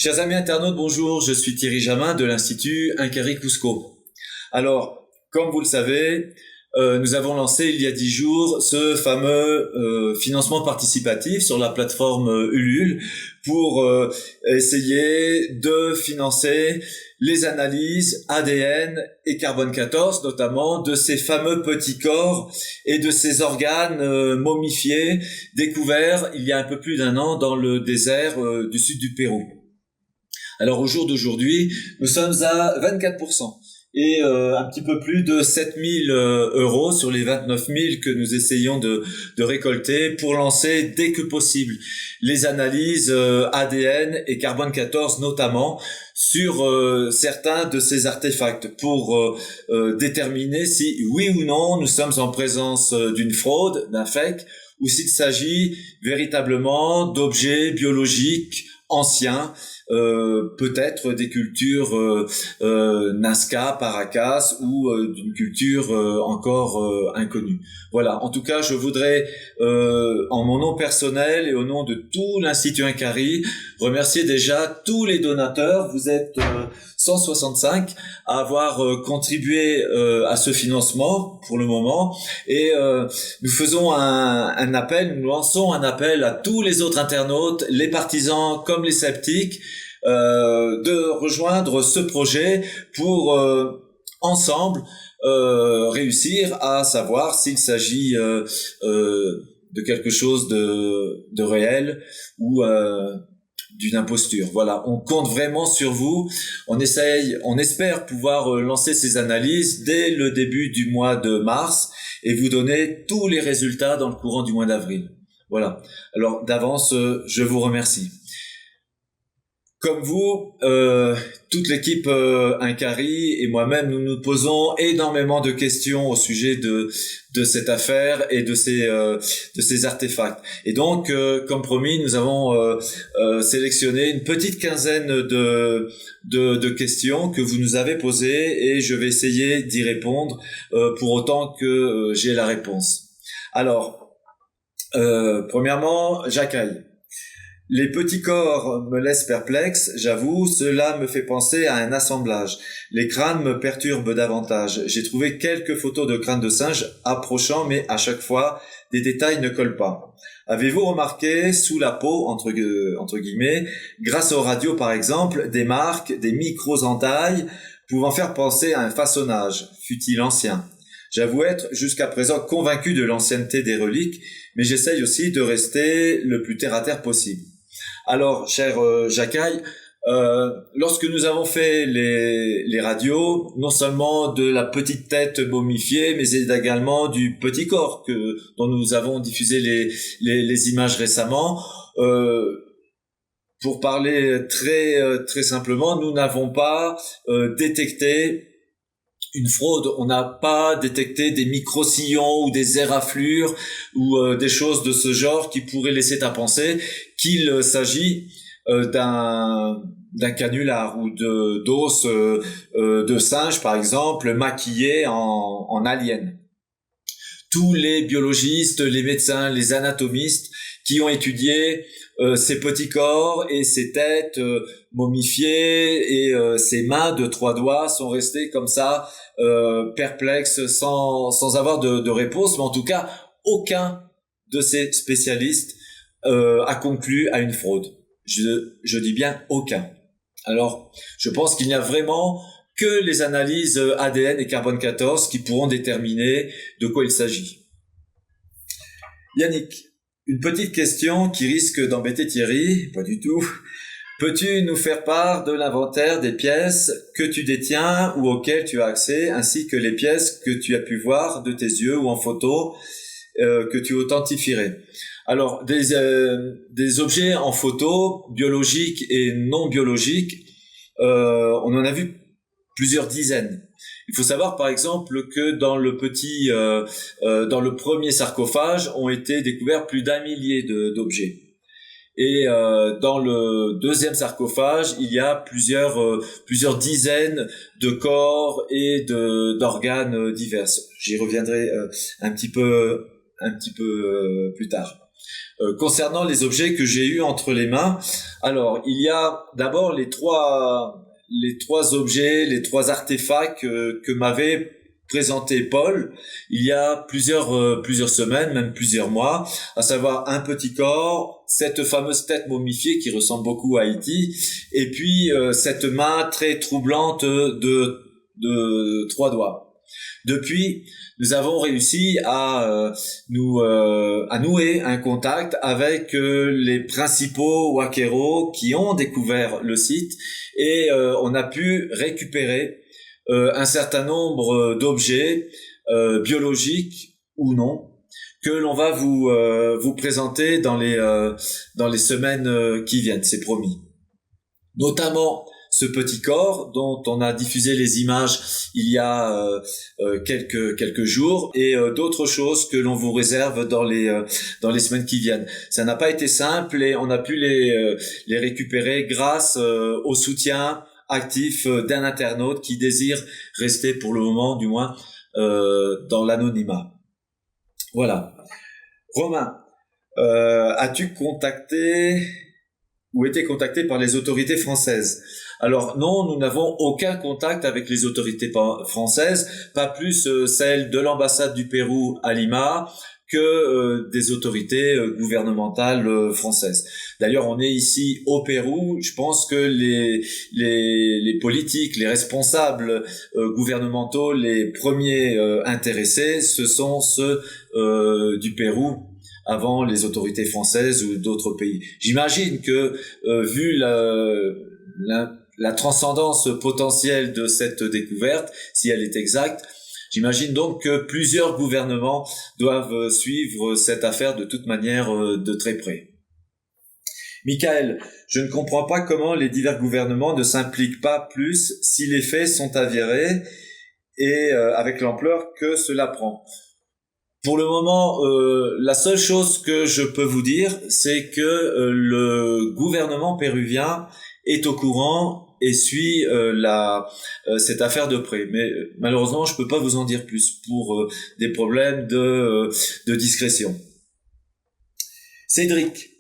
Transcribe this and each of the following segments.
Chers amis internautes, bonjour, je suis Thierry Jamin de l'Institut Incarri Cusco. Alors, comme vous le savez, nous avons lancé il y a 10 jours ce fameux financement participatif sur la plateforme Ulule pour essayer de financer les analyses ADN et carbone 14, notamment de ces fameux petits corps et de ces organes momifiés découverts il y a un peu plus d'1 an dans le désert du sud du Pérou. Alors au jour d'aujourd'hui, nous sommes à 24% et un petit peu plus de 7 000 euros sur les 29 000 que nous essayons de récolter pour lancer dès que possible les analyses ADN et carbone 14 notamment sur certains de ces artefacts pour déterminer si oui ou non nous sommes en présence d'une fraude, d'un fake, ou s'il s'agit véritablement d'objets biologiques anciens, peut-être des cultures Nazca, Paracas ou d'une culture encore inconnue. Voilà, en tout cas, je voudrais, en mon nom personnel et au nom de tout l'Institut Incarri, remercier déjà tous les donateurs. Vous êtes 165 à avoir contribué à ce financement pour le moment, et nous faisons un appel, nous lançons un appel à tous les autres internautes, les partisans comme les sceptiques, de rejoindre ce projet pour ensemble réussir à savoir s'il s'agit de quelque chose de réel ou d'une imposture. Voilà, on compte vraiment sur vous. On espère pouvoir lancer ces analyses dès le début du mois de mars et vous donner tous les résultats dans le courant du mois d'avril. Voilà. Alors d'avance, je vous remercie. Comme vous, toute l'équipe Incarri et moi-même, nous nous posons énormément de questions au sujet de cette affaire et de ces artefacts. Et donc, comme promis, nous avons sélectionné une petite quinzaine de questions que vous nous avez posées et je vais essayer d'y répondre pour autant que j'ai la réponse. Alors, premièrement, j'accueille. Les petits corps me laissent perplexe, j'avoue, cela me fait penser à un assemblage. Les crânes me perturbent davantage. J'ai trouvé quelques photos de crânes de singes approchant, mais à chaque fois, des détails ne collent pas. Avez-vous remarqué, sous la peau, entre guillemets, grâce aux radios par exemple, des marques, des micro-entailles, pouvant faire penser à un façonnage, fût-il ancien? J'avoue être jusqu'à présent convaincu de l'ancienneté des reliques, mais j'essaye aussi de rester le plus terre-à-terre possible. Alors, cher Jacaille, lorsque nous avons fait les radios, non seulement de la petite tête momifiée, mais également du petit corps dont nous avons diffusé les images récemment, pour parler très simplement, nous n'avons pas détecté une fraude. On n'a pas détecté des micro-sillons ou des éraflures ou des choses de ce genre qui pourraient laisser à penser qu'il s'agit d'un canular ou d'os de singe, par exemple, maquillé en alien. Tous les biologistes, les médecins, les anatomistes qui ont étudié ces petits corps et ces têtes momifiées et ces mains de 3 doigts sont restés comme ça, perplexes, sans avoir de réponse, mais en tout cas, aucun de ces spécialistes a conclu à une fraude. Je dis bien aucun. Alors, je pense qu'il n'y a vraiment que les analyses ADN et carbone 14 qui pourront déterminer de quoi il s'agit. Yannick, une petite question qui risque d'embêter Thierry, pas du tout. Peux-tu nous faire part de l'inventaire des pièces que tu détiens ou auxquelles tu as accès, ainsi que les pièces que tu as pu voir de tes yeux ou en photo que tu authentifierais? Alors, des objets en photo, biologiques et non biologiques, on en a vu plusieurs dizaines. Il faut savoir par exemple que dans le premier sarcophage ont été découverts plus d'1 millier d'objets. Et dans le deuxième sarcophage, il y a plusieurs dizaines de corps et d'organes divers. J'y reviendrai un petit peu plus tard. Concernant les objets que j'ai eus entre les mains, alors il y a d'abord les trois objets, les trois artefacts que m'avait présenté Paul il y a plusieurs semaines, même plusieurs mois, à savoir un petit corps, cette fameuse tête momifiée qui ressemble beaucoup à Haïti, et puis cette main très troublante de trois doigts. Depuis, nous avons réussi à nouer un contact avec les principaux Wakeros qui ont découvert le site, et on a pu récupérer un certain nombre d'objets biologiques ou non que l'on va vous présenter dans les semaines qui viennent, c'est promis. Notamment ce petit corps dont on a diffusé les images il y a quelques jours, et d'autres choses que l'on vous réserve dans les semaines qui viennent. Ça n'a pas été simple et on a pu les récupérer grâce au soutien actif d'un internaute qui désire rester pour le moment du moins dans l'anonymat. Voilà. Romain, as-tu contacté ou été contacté par les autorités françaises? Alors non, nous n'avons aucun contact avec les autorités françaises, pas plus celles de l'ambassade du Pérou à Lima que des autorités gouvernementales françaises. D'ailleurs, on est ici au Pérou. Je pense que les politiques, les responsables gouvernementaux, les premiers intéressés, ce sont ceux du Pérou avant les autorités françaises ou d'autres pays. J'imagine que vu la transcendance potentielle de cette découverte, si elle est exacte, j'imagine donc que plusieurs gouvernements doivent suivre cette affaire de toute manière de très près. Michael, je ne comprends pas comment les divers gouvernements ne s'impliquent pas plus si les faits sont avérés et avec l'ampleur que cela prend. Pour le moment, la seule chose que je peux vous dire, c'est que le gouvernement péruvien est au courant et suit cette affaire de près. Mais malheureusement, je peux pas vous en dire plus pour des problèmes de discrétion. Cédric.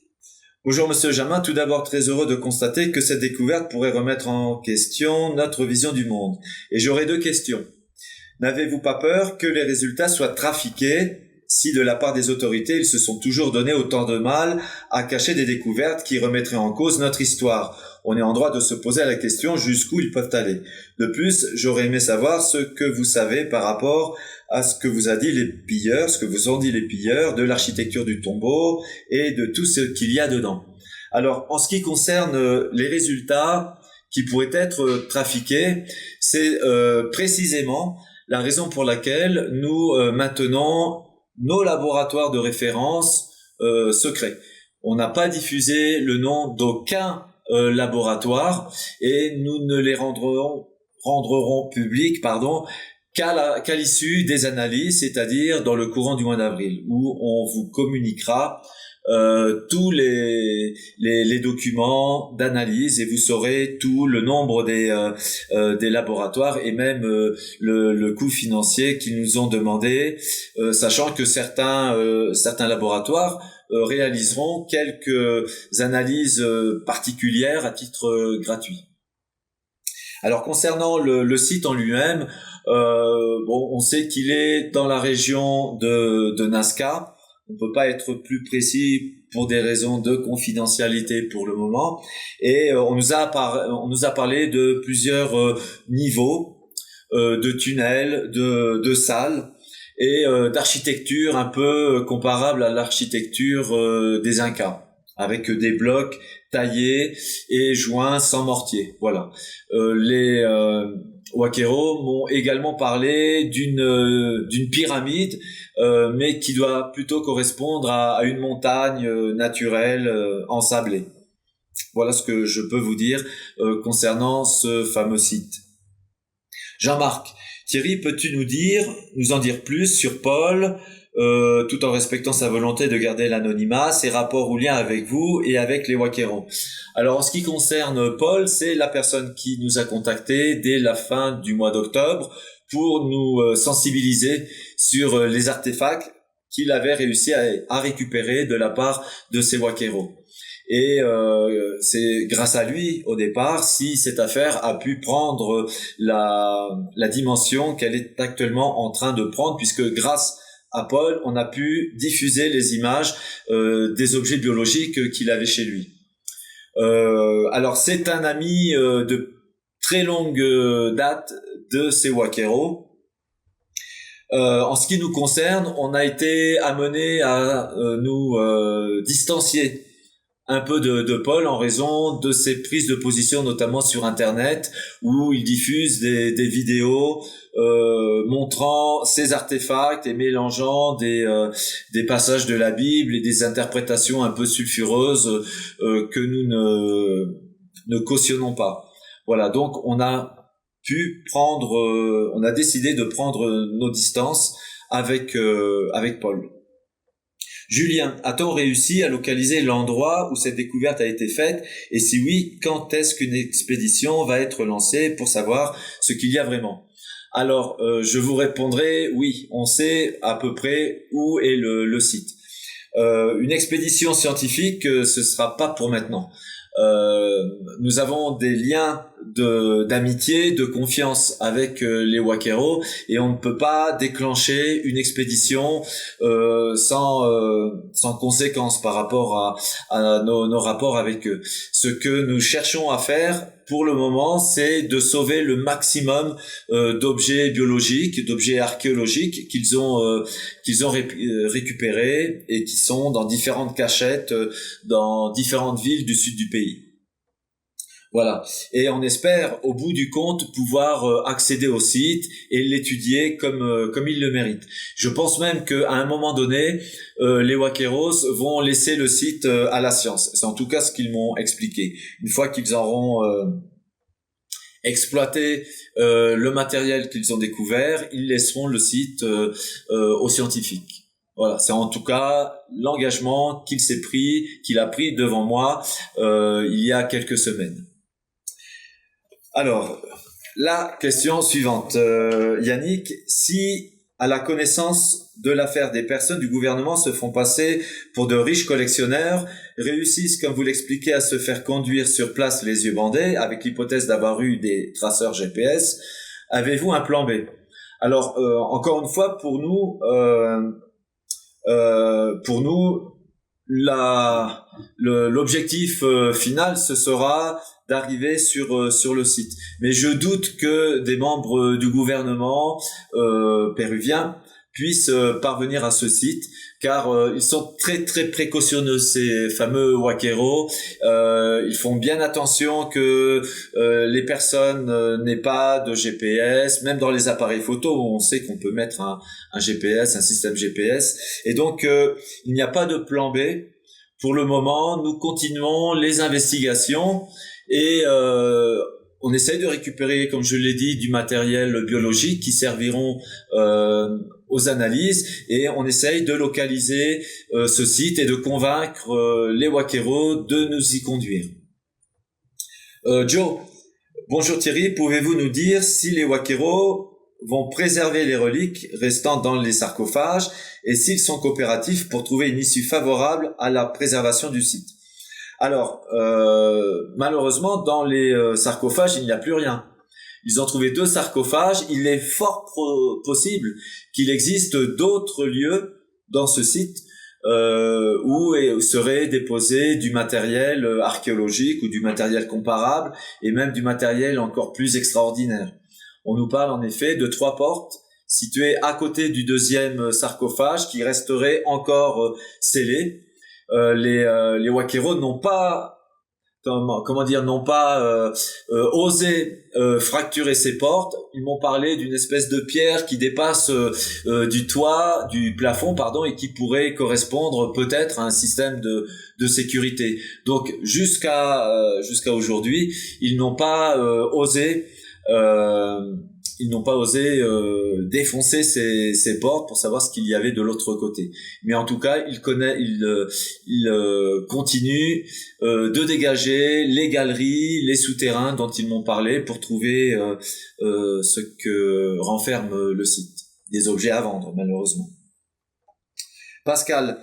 Bonjour Monsieur Jamin, tout d'abord très heureux de constater que cette découverte pourrait remettre en question notre vision du monde. Et j'aurais deux questions. N'avez-vous pas peur que les résultats soient trafiqués si de la part des autorités ils se sont toujours donné autant de mal à cacher des découvertes qui remettraient en cause notre histoire? On est en droit de se poser la question jusqu'où ils peuvent aller. De plus, j'aurais aimé savoir ce que vous savez par rapport à ce que vous a dit les pilleurs, ce que vous ont dit les pilleurs de l'architecture du tombeau et de tout ce qu'il y a dedans. Alors, en ce qui concerne les résultats qui pourraient être trafiqués, c'est précisément la raison pour laquelle nous maintenons nos laboratoires de référence secrets. On n'a pas diffusé le nom d'aucun laboratoire et nous ne les rendrons publics, qu'à l'issue des analyses, c'est-à-dire dans le courant du mois d'avril, où on vous communiquera tous les documents d'analyse et vous saurez tout le nombre des laboratoires et même le coût financier qu'ils nous ont demandé, sachant que certains laboratoires réaliseront quelques analyses particulières à titre gratuit. Alors concernant le site en lui-même, on sait qu'il est dans la région de Nazca. On peut pas être plus précis pour des raisons de confidentialité pour le moment. Et on nous a parlé de plusieurs niveaux de tunnels, de salles et d'architecture un peu comparable à l'architecture des Incas, avec des blocs taillés et joints sans mortier. Voilà. Les Wakeros m'ont également parlé d'une pyramide, mais qui doit plutôt correspondre à une montagne naturelle ensablée. Voilà ce que je peux vous dire concernant ce fameux site. Jean-Marc, Thierry, peux-tu nous en dire plus sur Paul, tout en respectant sa volonté de garder l'anonymat, ses rapports ou liens avec vous et avec les Wakeros? Alors, en ce qui concerne Paul, c'est la personne qui nous a contactés dès la fin du mois d'octobre pour nous sensibiliser sur les artefacts qu'il avait réussi à récupérer de la part de ces Waqueros. Et c'est grâce à lui, au départ, si cette affaire a pu prendre la dimension qu'elle est actuellement en train de prendre, puisque grâce à Paul, on a pu diffuser les images des objets biologiques qu'il avait chez lui. Alors, c'est un ami de très longue date de ces Waqueros. En ce qui nous concerne, on a été amené à nous distancier un peu de Paul en raison de ses prises de position, notamment sur Internet, où il diffuse des vidéos montrant ces artefacts et mélangeant des passages de la Bible et des interprétations un peu sulfureuses que nous ne cautionnons pas. Voilà, donc on a décidé de prendre nos distances avec Paul. Julien, a-t-on réussi à localiser l'endroit où cette découverte a été faite? Et si oui, quand est-ce qu'une expédition va être lancée pour savoir ce qu'il y a vraiment? Alors, je vous répondrai, oui, on sait à peu près où est le site. Une expédition scientifique, ce sera pas pour maintenant. Nous avons des liens d'amitié, de confiance avec les Waqueros, et on ne peut pas déclencher une expédition sans conséquence par rapport à nos rapports avec eux. Ce que nous cherchons à faire pour le moment, c'est de sauver le maximum d'objets biologiques, d'objets archéologiques qu'ils ont récupérés et qui sont dans différentes cachettes dans différentes villes du sud du pays. Voilà. Et on espère, au bout du compte, pouvoir accéder au site et l'étudier comme il le mérite. Je pense même qu'à un moment donné, les Waqueros vont laisser le site à la science. C'est en tout cas ce qu'ils m'ont expliqué. Une fois qu'ils auront exploité le matériel qu'ils ont découvert, ils laisseront le site aux scientifiques. Voilà, c'est en tout cas l'engagement qu'il a pris devant moi il y a quelques semaines. Alors, la question suivante, Yannick, si à la connaissance de l'affaire des personnes du gouvernement se font passer pour de riches collectionneurs, réussissent, comme vous l'expliquez, à se faire conduire sur place les yeux bandés, avec l'hypothèse d'avoir eu des traceurs GPS, avez-vous un plan B? Alors, encore une fois, pour nous, l'objectif final, ce sera d'arriver sur le site. Mais je doute que des membres du gouvernement péruvien puissent parvenir à ce site, car ils sont très très précautionneux, ces fameux Waqueros. Ils font bien attention que les personnes n'aient pas de GPS, même dans les appareils photo où on sait qu'on peut mettre un GPS, un système GPS. Et donc il n'y a pas de plan B. Pour le moment, nous continuons les investigations et on essaye de récupérer, comme je l'ai dit, du matériel biologique qui serviront aux analyses, et on essaye de localiser ce site et de convaincre les Waqueros de nous y conduire. Joe, bonjour Thierry, pouvez-vous nous dire si les Waqueros vont préserver les reliques restant dans les sarcophages et s'ils sont coopératifs pour trouver une issue favorable à la préservation du site? Alors, malheureusement, dans les sarcophages, il n'y a plus rien. Ils ont trouvé 2 sarcophages. Il est fort possible qu'il existe d'autres lieux dans ce site où serait déposé du matériel archéologique ou du matériel comparable et même du matériel encore plus extraordinaire. On nous parle en effet de 3 portes situées à côté du 2e sarcophage qui resteraient encore scellées. Les Waqueros n'ont pas osé fracturer ces portes. Ils m'ont parlé d'une espèce de pierre qui dépasse du plafond, et qui pourrait correspondre peut-être à un système de sécurité. Donc jusqu'à aujourd'hui, ils n'ont pas osé défoncer ces portes pour savoir ce qu'il y avait de l'autre côté. Mais en tout cas, ils continuent de dégager les galeries, les souterrains dont ils m'ont parlé pour trouver ce que renferme le site. Des objets à vendre, malheureusement. Pascal,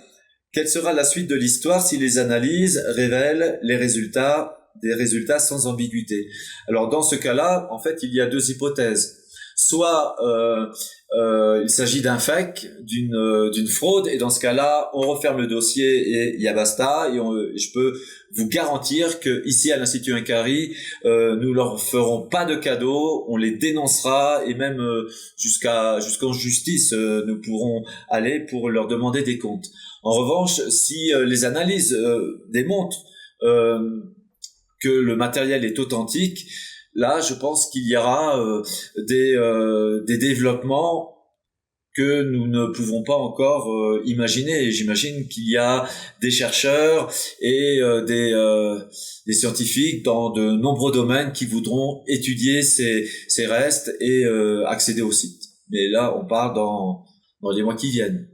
quelle sera la suite de l'histoire si les analyses révèlent des résultats sans ambiguïté? Alors dans ce cas-là, en fait, il y a deux hypothèses. Soit il s'agit d'un fake, d'une fraude, et dans ce cas-là, on referme le dossier et il y a basta. Et je peux vous garantir que ici à l'Institut Inqari, nous leur ferons pas de cadeaux, on les dénoncera et même jusqu'en justice, nous pourrons aller pour leur demander des comptes. En revanche, si les analyses démontrent que le matériel est authentique, là, je pense qu'il y aura des développements que nous ne pouvons pas encore imaginer. Et j'imagine qu'il y a des chercheurs et des scientifiques dans de nombreux domaines qui voudront étudier ces restes et accéder au site. Mais là, on parle dans les mois qui viennent.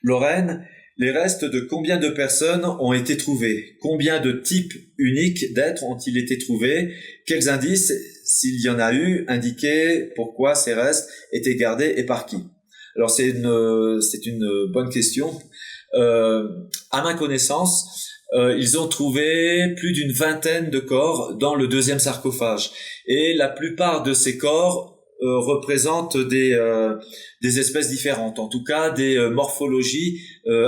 Lorraine, les restes de combien de personnes ont été trouvés? Combien de types uniques d'êtres ont-ils été trouvés? Quels indices, s'il y en a eu, indiquaient pourquoi ces restes étaient gardés et par qui? Alors c'est une bonne question. À ma connaissance, ils ont trouvé plus d'une vingtaine de corps dans le deuxième sarcophage. Et la plupart de ces corps représentent des espèces différentes, en tout cas des morphologies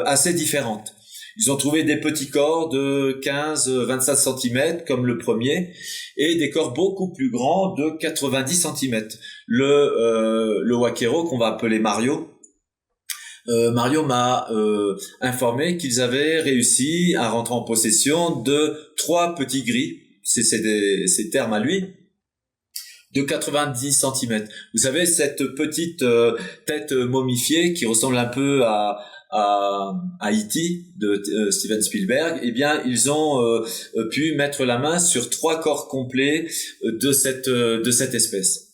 assez différentes. Ils ont trouvé des petits corps de 15-25 cm comme le premier et des corps beaucoup plus grands de 90 cm. Le Wakero qu'on va appeler Mario, Mario m'a informé qu'ils avaient réussi à rentrer en possession de 3 petits gris, c'est ses termes à lui, de 90 cm. Vous savez, cette petite tête momifiée qui ressemble un peu à E.T. de Steven Spielberg, eh bien, ils ont pu mettre la main sur 3 corps complets de cette espèce.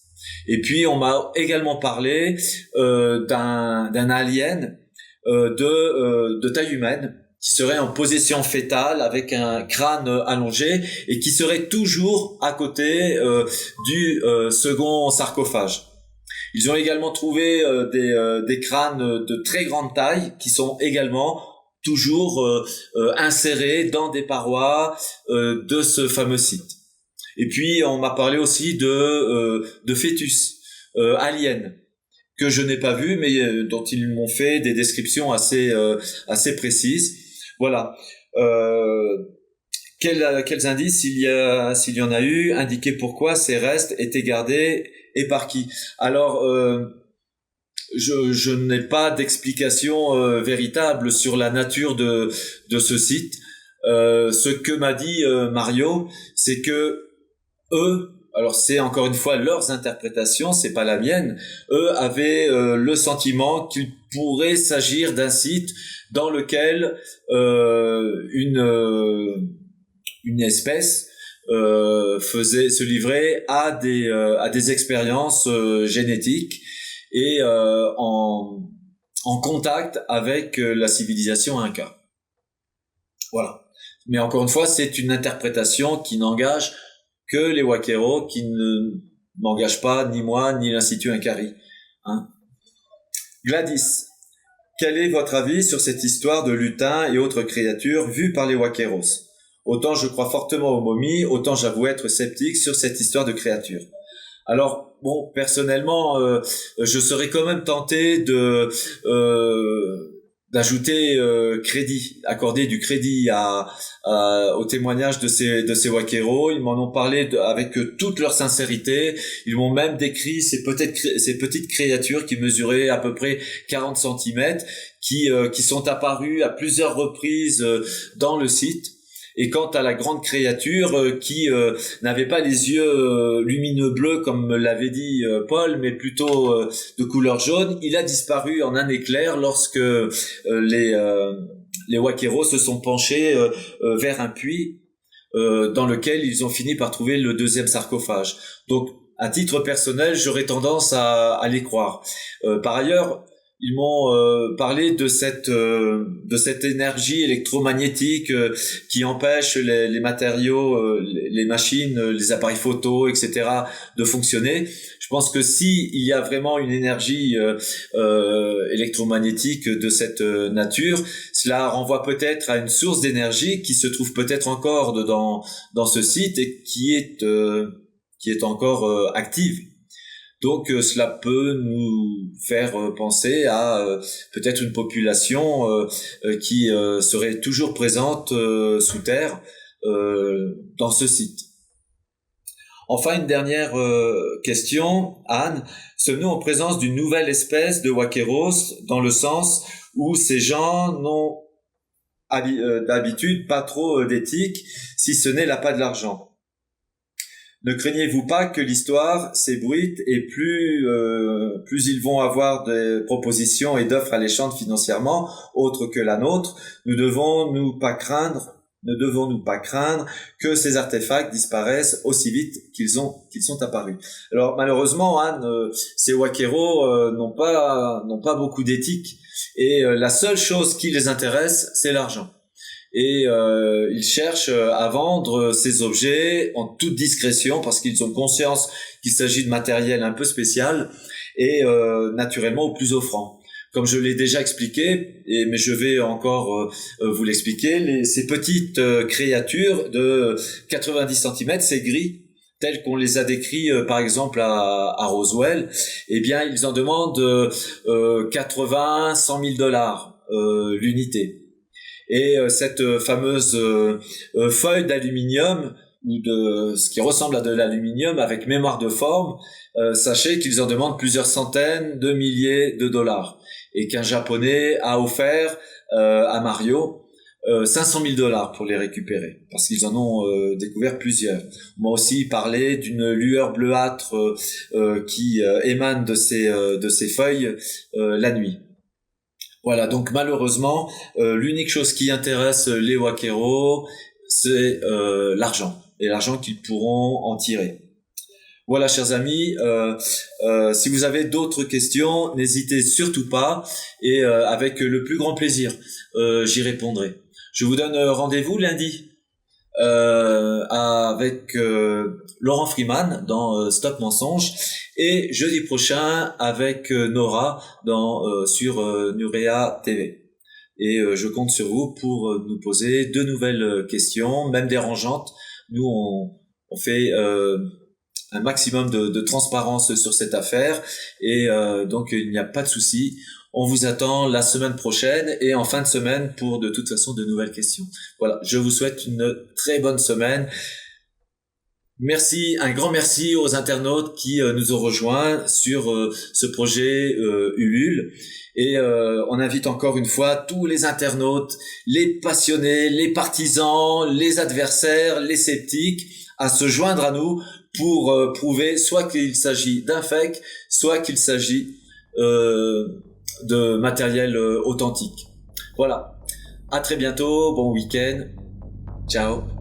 Et puis, on m'a également parlé d'un alien de taille humaine qui serait en position fétale avec un crâne allongé et qui serait toujours à côté du second sarcophage. Ils ont également trouvé des crânes de très grande taille qui sont également toujours insérés dans des parois de ce fameux site. Et puis on m'a parlé aussi de fœtus aliens que je n'ai pas vu mais dont ils m'ont fait des descriptions assez précises. Voilà. Quels indices s'il y en a eu, indiquaient pourquoi ces restes étaient gardés et par qui? Alors, je n'ai pas d'explication véritable sur la nature de ce site. Ce que m'a dit Mario, c'est que eux, alors c'est encore une fois leurs interprétations, c'est pas la mienne, eux avaient le sentiment qu'il pourrait s'agir d'un site dans lequel une espèce se livrait à des expériences génétiques et en contact avec la civilisation Inca. Voilà. Mais encore une fois, c'est une interprétation qui n'engage que les Wakero, qui ne m'engage pas ni moi ni l'Institut Inqari. Hein? Gladys, quel est votre avis sur cette histoire de lutins et autres créatures vues par les Wakeros? Autant je crois fortement aux momies, autant j'avoue être sceptique sur cette histoire de créatures. Alors, bon, personnellement, je serais quand même tenté d'ajouter accorder du crédit au témoignage de ces Wakero. Ils m'en ont parlé avec toute leur sincérité. Ils m'ont même décrit ces petites créatures qui mesuraient à peu près 40 cm, qui sont apparues à plusieurs reprises dans le site. Et quant à la grande créature qui n'avait pas les yeux lumineux bleus comme me l'avait dit Paul, mais plutôt de couleur jaune, il a disparu en un éclair lorsque les Wakero se sont penchés vers un puits dans lequel ils ont fini par trouver le deuxième sarcophage. Donc, à titre personnel, j'aurais tendance à les croire. Par ailleurs, ils m'ont parlé de cette énergie électromagnétique qui empêche les matériaux, les machines, les appareils photo, etc. de fonctionner. Je pense que si il y a vraiment une énergie électromagnétique de cette nature, cela renvoie peut-être à une source d'énergie qui se trouve peut-être encore dans ce site et qui est encore active. Donc cela peut nous faire penser à peut-être une population qui serait toujours présente sous terre dans ce site. Enfin, une dernière question, Anne. Sommes-nous en présence d'une nouvelle espèce de Wakeros dans le sens où ces gens n'ont d'habitude pas trop d'éthique, si ce n'est l'appât de l'argent? Ne craignez-vous pas que l'histoire s'ébruite et plus ils vont avoir des propositions et d'offres alléchantes financièrement, autres que la nôtre, ne devons-nous pas craindre que ces artefacts disparaissent aussi vite qu'ils sont apparus? Alors malheureusement, Anne, ces Wakeros n'ont pas beaucoup d'éthique et la seule chose qui les intéresse, c'est l'argent. Et ils cherchent à vendre ces objets en toute discrétion parce qu'ils ont conscience qu'il s'agit de matériel un peu spécial et naturellement au plus offrant. Comme je l'ai déjà expliqué, mais je vais encore vous l'expliquer, ces petites créatures de 90 cm, ces gris, tels qu'on les a décrits par exemple à Roswell, eh bien ils en demandent 80, 100 000 dollars l'unité. Et cette fameuse feuille d'aluminium ou de ce qui ressemble à de l'aluminium avec mémoire de forme, sachez qu'ils en demandent plusieurs centaines de milliers de dollars et qu'un Japonais a offert à Mario 500 000 dollars pour les récupérer parce qu'ils en ont découvert plusieurs. On m'a aussi parlé d'une lueur bleuâtre qui émane de ces feuilles la nuit. Voilà, donc malheureusement, l'unique chose qui intéresse les Wakeros, c'est l'argent, et l'argent qu'ils pourront en tirer. Voilà, chers amis, si vous avez d'autres questions, n'hésitez surtout pas, et avec le plus grand plaisir, j'y répondrai. Je vous donne rendez-vous lundi avec Laurent Freeman dans Stop Mensonge et jeudi prochain avec Nora sur Nurea TV. Et je compte sur vous pour nous poser de nouvelles questions, même dérangeantes. Nous, on fait un maximum de transparence sur cette affaire et donc il n'y a pas de souci. On vous attend la semaine prochaine et en fin de semaine pour de toute façon de nouvelles questions. Voilà, je vous souhaite une très bonne semaine. Merci, un grand merci aux internautes qui nous ont rejoints sur ce projet Ulule. Et on invite encore une fois tous les internautes, les passionnés, les partisans, les adversaires, les sceptiques à se joindre à nous pour prouver soit qu'il s'agit d'un fake, soit qu'il s'agit de matériel authentique. Voilà. À très bientôt. Bon week-end. Ciao.